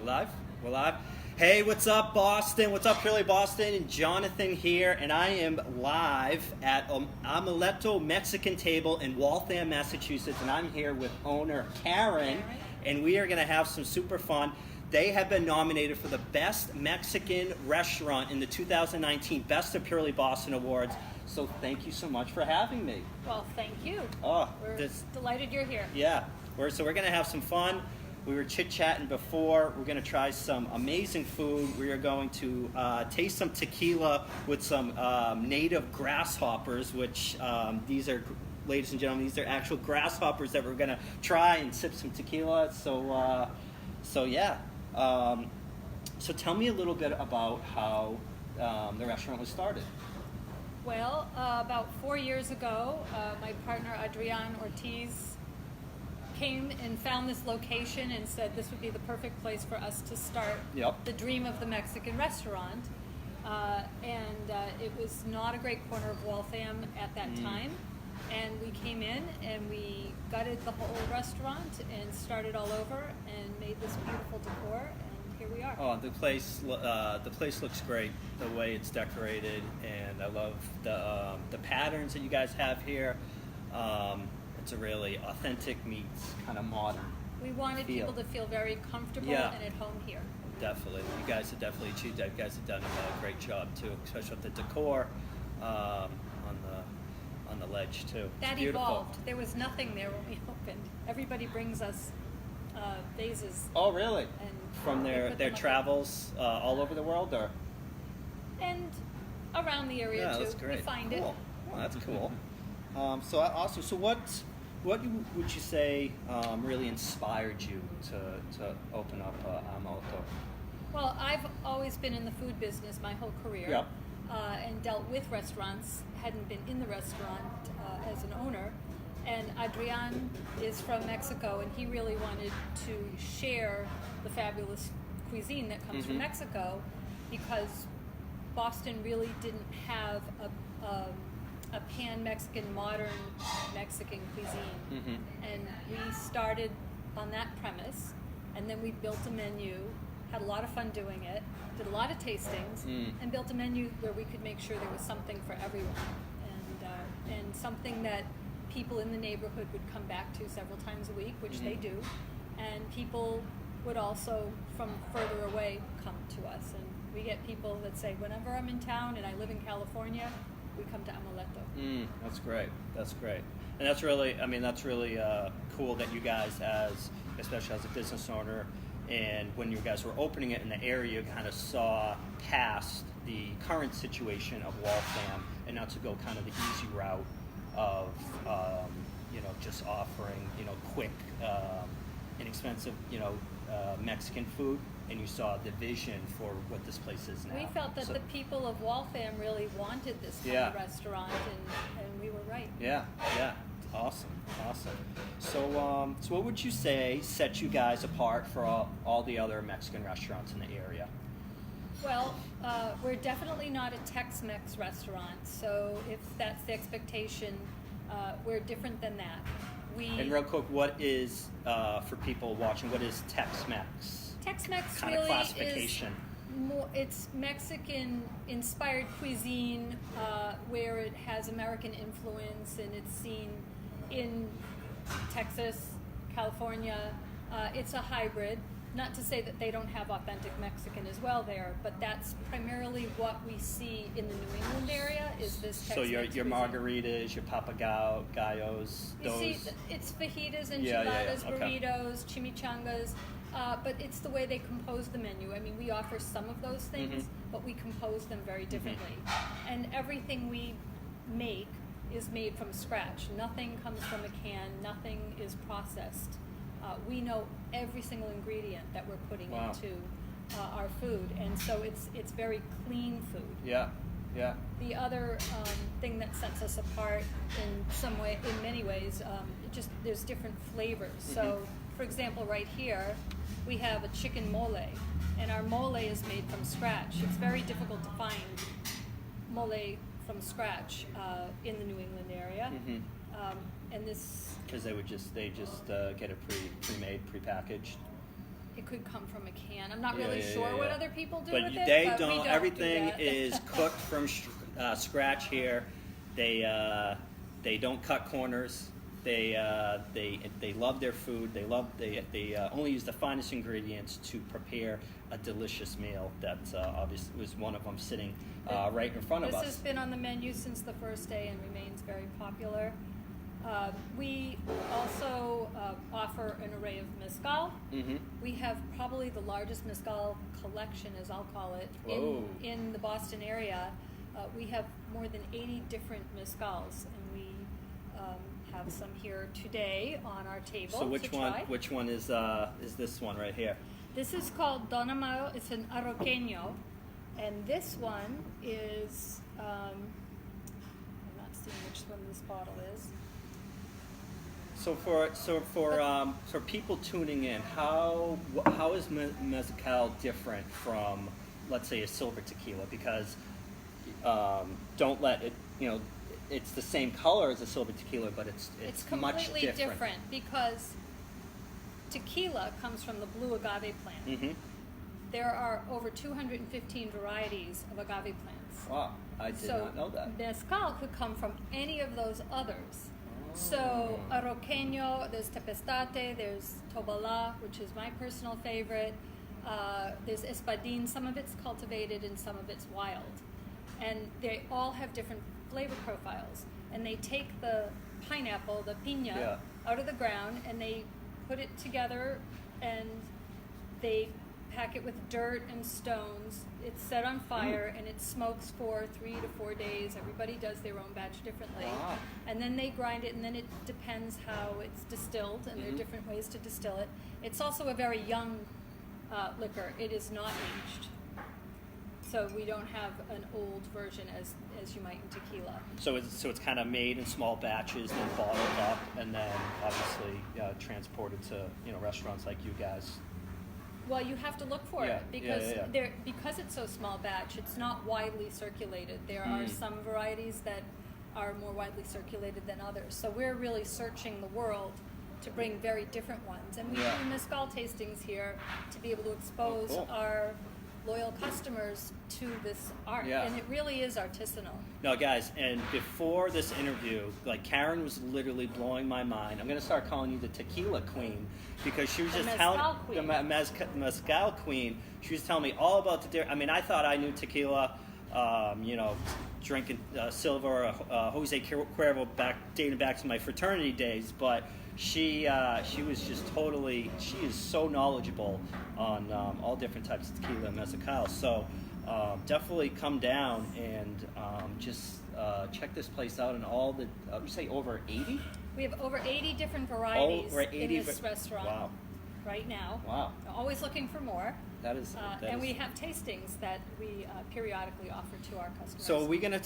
Live? We're live. Hey, what's up, Boston? What's up, Curly Boston? And Jonathan here, and I am live at Amuleto Mexican Table in Waltham, Massachusetts, and I'm here with owner Karen, and we are going to have some super fun. They have been nominated for the Best Mexican Restaurant in the 2019 Best of Purely Boston Awards. So thank you so much for having me. Well, thank you. Oh, we're delighted you're here. Yeah, we're going to have some fun. We were chit-chatting before. We're going to try some amazing food. We are going to taste some tequila with some native grasshoppers, which these are, ladies and gentlemen, these are actual grasshoppers that we're going to try and sip some tequila. So yeah. So tell me a little bit about how the restaurant was started. Well, about 4 years ago, my partner Adrian Ortiz came and found this location and said this would be the perfect place for us to start the dream of the Mexican restaurant. It was not a great corner of Waltham at that time. And we came in and we gutted the whole restaurant and started all over and made this beautiful decor, and here we are. Oh, the place looks great, the way it's decorated, and I love the patterns that you guys have here. It's a really authentic meets kind of modern. We wanted people to feel very comfortable and at home here. Definitely. You guys have definitely achieved that. You guys have done a great job too, especially with the decor on the ledge too. That evolved. There was nothing there when we opened. Everybody brings us vases. Oh, really? And from their travels all over the world, or? And around the area too. That's great. We find cool. it. Well, that's cool. So awesome. So what would you say really inspired you to open up Amuleto? Well, I've always been in the food business my whole career, and dealt with restaurants. Hadn't been in the restaurant as an owner. And Adrian is from Mexico, and he really wanted to share the fabulous cuisine that comes from Mexico, because Boston really didn't have a pan-Mexican, modern Mexican cuisine. And we started on that premise, and then we built a menu, had a lot of fun doing it, did a lot of tastings, and built a menu where we could make sure there was something for everyone, and something that people in the neighborhood would come back to several times a week, which they do, and people would also from further away come to us. And we get people that say, whenever I'm in town and I live in California, we come to Amuleto. That's great. That's great. And that's really cool that you guys, especially as a business owner, and when you guys were opening it in the area, you kind of saw past the current situation of Waltham, and not to go kind of the easy route of just offering quick, inexpensive Mexican food. And you saw the vision for what this place is now. We felt that the people of Waltham really wanted this kind of restaurant, and we were right. Yeah. Awesome. So what would you say sets you guys apart for all the other Mexican restaurants in the area? Well, we're definitely not a Tex-Mex restaurant, so if that's the expectation, we're different than that. And real quick, what is, for people watching, what is Tex-Mex? Tex-Mex kind really of classification. It's Mexican-inspired cuisine where it has American influence, and it's seen in Texas, California. It's a hybrid. Not to say that they don't have authentic Mexican as well there, but that's primarily what we see in the New England area is this Tex-Mex So your cuisine. margaritas, your papagayos, those... You see, it's fajitas, enchiladas, burritos, chimichangas, but it's the way they compose the menu. I mean, we offer some of those things, but we compose them very differently. And everything we make is made from scratch. Nothing comes from a can, nothing is processed. We know every single ingredient that we're putting into our food, and so it's very clean food. Yeah. The other thing that sets us apart in many ways, there's different flavors. So, for example, right here, we have a chicken mole, and our mole is made from scratch. It's very difficult to find mole from scratch in the New England area. And this because they just get it pre-made, pre-packaged. it could come from a can. I'm not really sure what other people do but with it. They but don't. we don't Everything do that. is cooked from scratch here. They don't cut corners. They love their food. They only use the finest ingredients to prepare a delicious meal. That obviously was one of them sitting right in front of us. This has been on the menu since the first day and remains very popular. We also offer an array of mezcal. Mm-hmm. We have probably the largest mezcal collection, as I'll call it, in the Boston area. We have more than 80 different mezcals, and we have some here today on our table. So which to one? try. Which one is this one right here? This is called Don Amaro. It's an arroqueño, and this one is. I'm not seeing which one this bottle is. So for people tuning in, how is mezcal different from, let's say, a silver tequila? Because don't let it, it's the same color as a silver tequila, but it's much completely different. Because tequila comes from the blue agave plant. Mm-hmm. There are over 215 varieties of agave plants. Wow, I did not know that. Mezcal could come from any of those others. So arroqueño, there's tepestate, there's tobala, which is my personal favorite. There's espadín. Some of it's cultivated and some of it's wild. And they all have different flavor profiles. And they take the pineapple, the piña, out of the ground, and they put it together, and they pack it with dirt and stones. It's set on fire, and it smokes for 3 to 4 days. Everybody does their own batch differently. Wow. And then they grind it, and then it depends how it's distilled, and there are different ways to distill it. It's also a very young liquor. It is not aged. So we don't have an old version as you might in tequila. So it's kind of made in small batches, then bottled up, and then obviously transported to restaurants like you guys. Well, you have to look for it because it's so small batch. It's not widely circulated. There are some varieties that are more widely circulated than others. So we're really searching the world to bring very different ones, and we do mezcal tastings here to be able to expose our loyal customers to this art, and it really is artisanal. No, guys, and before this interview, like, Karen was literally blowing my mind. I'm going to start calling you the Tequila Queen, because she was just telling the mezcal queen. She was telling me all about the different. I mean, I thought I knew tequila, drinking silver, Jose Cuervo dating back to my fraternity days, but she was just totally. She is so knowledgeable on all different types of tequila and mezcal. So definitely come down and just check this place out. And all the, I would say over 80. We have over 80 different varieties in this restaurant. Wow. Right now. Wow. Always looking for more. That is. We have tastings that we periodically offer to our customers. So are we gonna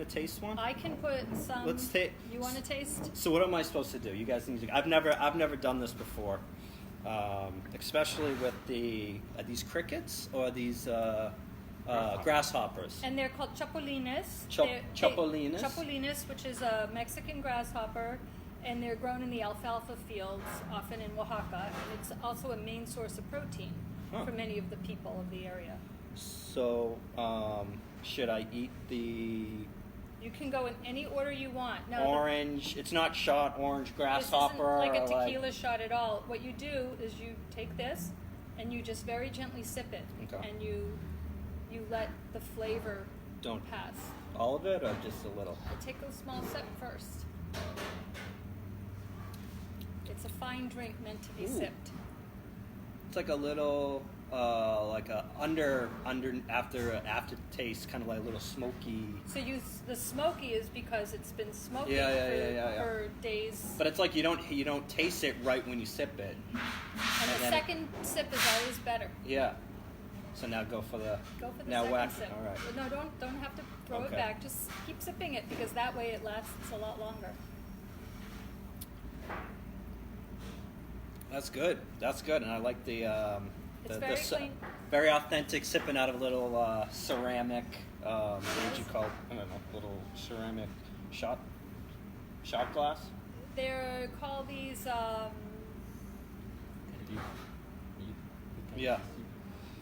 taste one? I can put some. Let's taste. You want to taste? So what am I supposed to do? You guys need to. I've never done this before, especially with these crickets or these grasshoppers. And they're called chapulines. Chapulines. Chapulines, which is a Mexican grasshopper. And they're grown in the alfalfa fields, often in Oaxaca. And it's also a main source of protein for many of the people of the area. So, should I eat the... You can go in any order you want. No, orange, it's not shot orange grasshopper. This isn't like a tequila shot at all. What you do is you take this and you just very gently sip it. Okay. And you let the flavor pass. All of it or just a little? You take a small sip first. It's a fine drink meant to be sipped. It's like a little, like a aftertaste, kind of like a little smoky. So the smoky is because it's been smoking for days. But it's like you don't taste it right when you sip it. And the second sip is always better. Yeah. So now go for the second sip. All right. No, don't have to throw it back. Just keep sipping it because that way it lasts a lot longer. That's good, and I like the very clean. Very authentic, sipping out of a little ceramic. What would you call it? I don't know, little ceramic shot glass. They're called these. Yeah.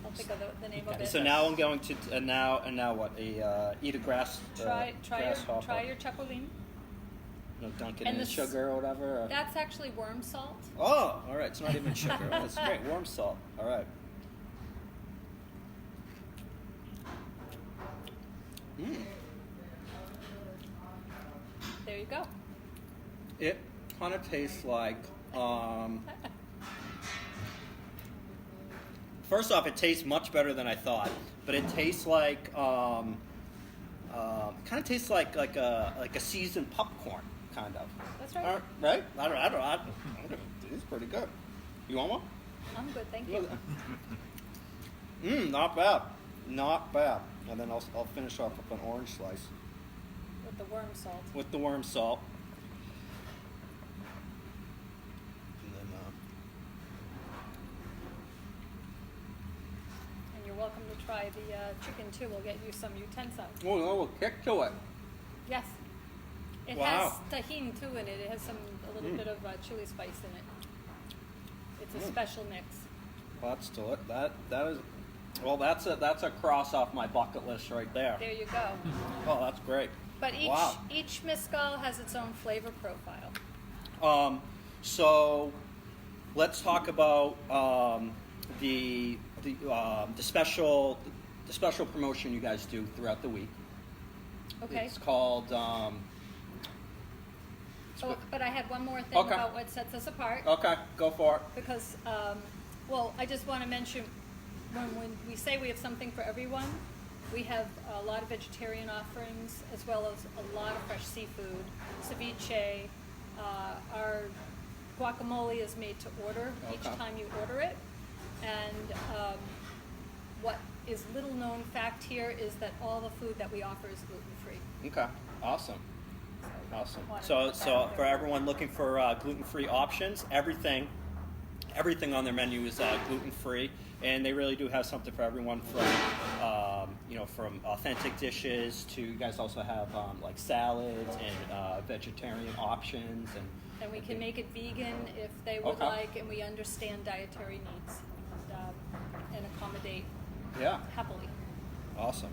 I'll think of the name of it. So now I'm going to now what? Eat a grass. Try grasshopper. your chapulín. No, dunk it And in sugar or whatever. Or... That's actually worm salt. Oh, all right. It's not even sugar. Oh, that's great. Worm salt. All right. There you go. It kind of tastes like. First off, it tastes much better than I thought, but it tastes like kind of tastes like a seasoned popcorn, kind of. That's right. Right? I don't. It's pretty good. You want one? I'm good, thank you. Not bad. Not bad. And then I'll finish off with an orange slice. With the worm salt. With the worm salt. And then, and you're welcome to try the chicken too. We'll get you some utensils. oh, no, we'll kick to it. Yes. It Wow. has tahini too in it. It has a little bit of chili spice in it. It's a special mix. Well, that's still it. That is. Well, that's a cross off my bucket list right there. There you go. Oh, that's great. But each mezcal has its own flavor profile. So let's talk about the special promotion you guys do throughout the week. Okay. It's called. But I had one more thing about what sets us apart. Okay, go for it. Because, I just want to mention when we say we have something for everyone, we have a lot of vegetarian offerings as well as a lot of fresh seafood, ceviche. Our guacamole is made to order each time you order it. And what is little known fact here is that all the food that we offer is gluten-free. Okay, awesome. Awesome. So For everyone looking for gluten-free options, everything on their menu is gluten-free, and they really do have something for everyone from authentic dishes to you guys also have like salads and vegetarian options and we can make it vegan if they would like, and we understand dietary needs and accommodate happily. Awesome.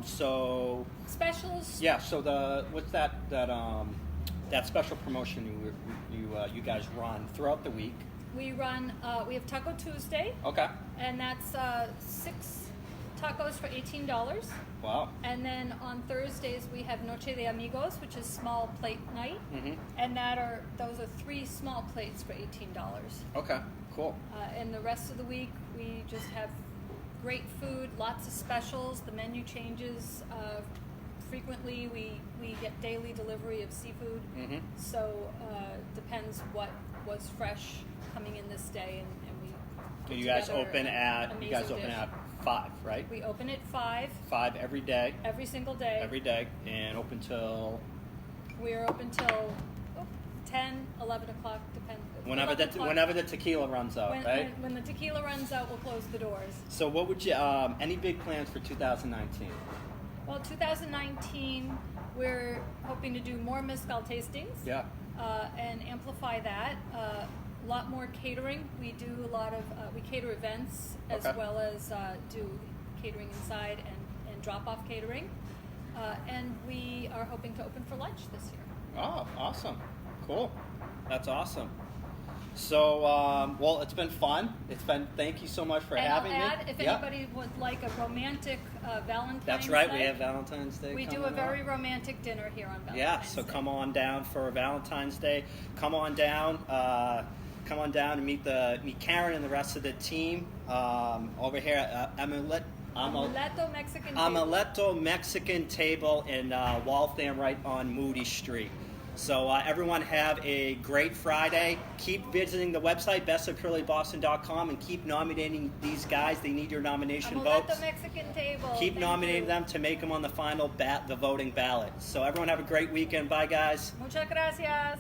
So specials. Yeah. So what's that special promotion you guys run throughout the week? We run. We have Taco Tuesday. Okay. And that's 6 tacos for $18. Wow. And then on Thursdays we have Noche de Amigos, which is small plate night. Mm-hmm. And those are 3 small plates for $18. Okay. Cool. And the rest of the week we just have great food, lots of specials. The menu changes frequently. We get daily delivery of seafood. Mm-hmm. So depends what was fresh coming in this day, and we. So you guys open at 5, right? We open at 5. 5 every day. Every single day. Every day, and open till. We're open till 10, 11 o'clock, depends. Whenever the tequila runs out, right? When the tequila runs out, we'll close the doors. So what would you, any big plans for 2019? Well, 2019, we're hoping to do more mezcal tastings. Yeah. And amplify that. A lot more catering. We do a lot of, we cater events as well as do catering inside and drop-off catering. And we are hoping to open for lunch this year. Oh, awesome. Cool. That's awesome. So, well, it's been fun. Thank you so much for having me. And I'll add, if anybody would like a romantic Valentine's That's right, Day, we have Valentine's Day. We do a very romantic dinner here on Valentine's Day. Yeah, so come on down for Valentine's Day. Come on down and meet Karen and the rest of the team over here at Amuleto Mexican Table in Waltham, right on Moody Street. So everyone have a great Friday. Keep visiting the website, bestofcurlyboston.com, and keep nominating these guys. They need your nomination votes. Amuleto Mexican Table. Keep nominating them to make them on the final the voting ballot. So everyone have a great weekend. Bye, guys. Muchas gracias.